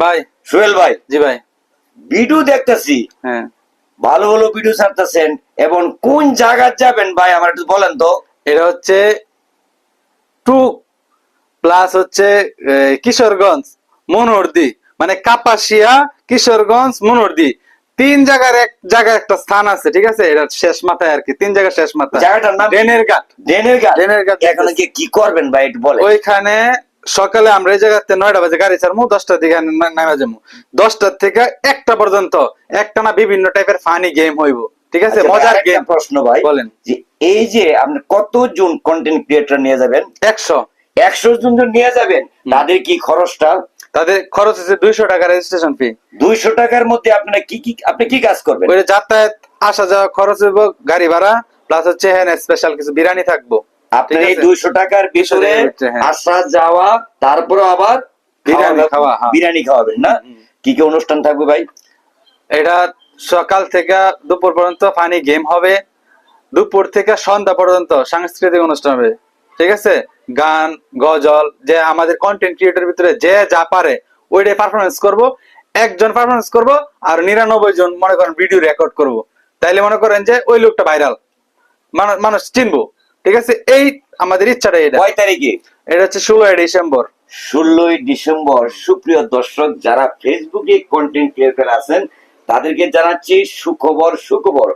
ভাই সোহেল ভাই, জি ভাই, ভিডিও দেখতেছি, হ্যাঁ ভালো ভালো ভিডিও ছাড়তেছেন, এবং কোন জায়গা যাবেন ভাই আমার একটু বলেন তো। এটা হচ্ছে টু প্লাস হচ্ছে কিশোরগঞ্জ মনোহরদি, মানে কাপাসিয়া কিশোরগঞ্জ মনোহরদি, তিন জায়গার এক জায়গায় একটা স্থান আছে, ঠিক আছে? এটা শেষ মাথায় আর কি, তিন জায়গার শেষ মাথায় জায়গাটার নাম ডেনের ঘাট। ডেনের ঘাট। ডেনের ঘাট এখন কি করবেন ভাই একটু বলেন। ওইখানে সকালে আমরা এই জায়গাতে 9টা বাজে গাড়ি ছাড়বো, 10টার দিকে নামা যাবো। 10টার থেকে 1টা পর্যন্ত একটা না বিভিন্ন টাইপের ফানি গেম হইব, ঠিক আছে? আচ্ছা ভাই, মজার আরেকটা গেম। প্রশ্ন ভাই, বলেন। যে এই যে আপনি কতজন কন্টেন্ট ক্রিয়েটর নিয়ে যাবেন? 100। 100 জন নিয়ে যাবেন, তাদের কি খরচটা? তাদের খরচ হচ্ছে 200 টাকা রেজিস্ট্রেশন ফি। 200 টাকার মধ্যে আপনারা আপনি কি কাজ করবেন? ওই যাতায়াত আসা যাওয়া খরচ হইব, গাড়ি ভাড়া প্লাস হচ্ছে হ্যাঁ স্পেশাল কিছু বিরিয়ানি থাকবো। আপনার এই 200 টাকার ভিতরে হ্যাঁ। আসা যাওয়া, তারপর আবার বিরিয়ানি খাওয়া, হ্যাঁ। বিরিয়ানি খাওয়াবেন না? কি কি অনুষ্ঠান থাকবে ভাই? এটা সকাল থেকে দুপুর পর্যন্ত ফানি গেম হবে, দুপুর থেকে সন্ধ্যা পর্যন্ত সাংস্কৃতিক অনুষ্ঠান হবে, ঠিক আছে? গান গজল, যে আমাদের কন্টেন্ট ক্রিয়েটর ভিতরে যে যা পারে ওইটাই পারফরমেন্স করব। একজন পারফরমেন্স করব আর 99 জন মনে করেন ভিডিও রেকর্ড করব। তাইলে মনে করেন যে ওই লোকটা ভাইরাল, মানুষ চিনবো, ঠিক আছে? এই আমাদের ইচ্ছাটা। এটা কয় তারিখে? এটা হচ্ছে 16 ডিসেম্বর। 16 ডিসেম্বর। সুপ্রিয় দর্শক, যারা ফেসবুকে কন্টেন্ট ক্রিয়েটর আছেন তাদেরকে জানাচ্ছি সুখবর, সুখবর।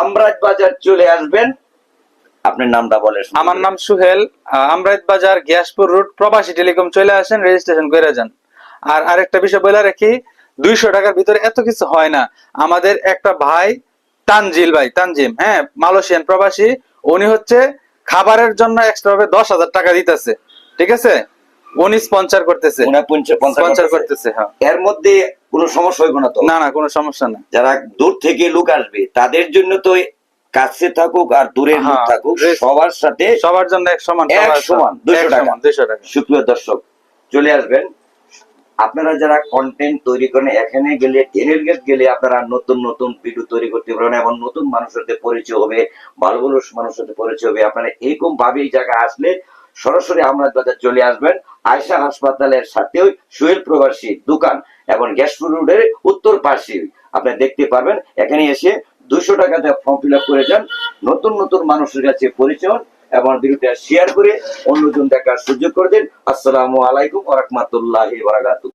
আমরাজ বাজার চলে আসবেন। আপনার নামটা বলেন। আমার নাম সুহেল, আমরাত বাজার গ্যাসপুর রোড, প্রবাসী টেলিকম চলে আসেন, রেজিস্ট্রেশন করে যান। আর আরেকটা বিষয় বলে রাখি, 200 টাকার ভিতরে এত কিছু হয় না। আমাদের একটা ভাই তানজিল ভাই, তানজিম, হ্যাঁ, মালয়েশিয়ান প্রবাসী, উনি হচ্ছে খাবারের জন্য এক্সট্রা ভাবে 10,000 টাকা দিতেছে, ঠিক আছে? উনি স্পন্সর করতেছে, স্পন্সর করতেছে, হ্যাঁ। এর মধ্যে কোনো সমস্যা হইব না তো? না না, কোনো সমস্যা না। যারা দূর থেকে লোক আসবে তাদের জন্য তো কাছে থাকুক আর দূরের লোক থাকুক, সবার সাথে সবার জন্য এক সমান, এক সমান 200 টাকা। 200 টাকা। সুপ্রিয় দর্শক, চলে আসবেন। আপনারা যারা কন্টেন্ট তৈরি করেন, এখানে গেলে, ট্রেনের গেট গেলে আপনারা নতুন নতুন ভিডিও তৈরি করতে পারবেন এবং নতুন মানুষের সাথে পরিচয় হবে, ভালো ভালো মানুষের সাথে পরিচয় হবে। আপনারা এরকম ভাবে এই জায়গায় আসলে সরাসরি আমরা বাজার চলে আসবেন। আয়শা হাসপাতালের সাথেও সোহেল প্রবাসী দোকান এবং গ্যাসপুর রোডের উত্তর পাশে আপনারা দেখতে পারবেন। এখানে এসে 200 টাকা দিয়ে ফর্ম ফিল আপ করে যান, নতুন নতুন মানুষের কাছে পরিচয় এবং ভিডিওটা শেয়ার করে অন্যজন দেখার সুযোগ করে দিন। আসসালামু আলাইকুম ওয়া রাহমাতুল্লাহি ওয়া বারাকাতুহু।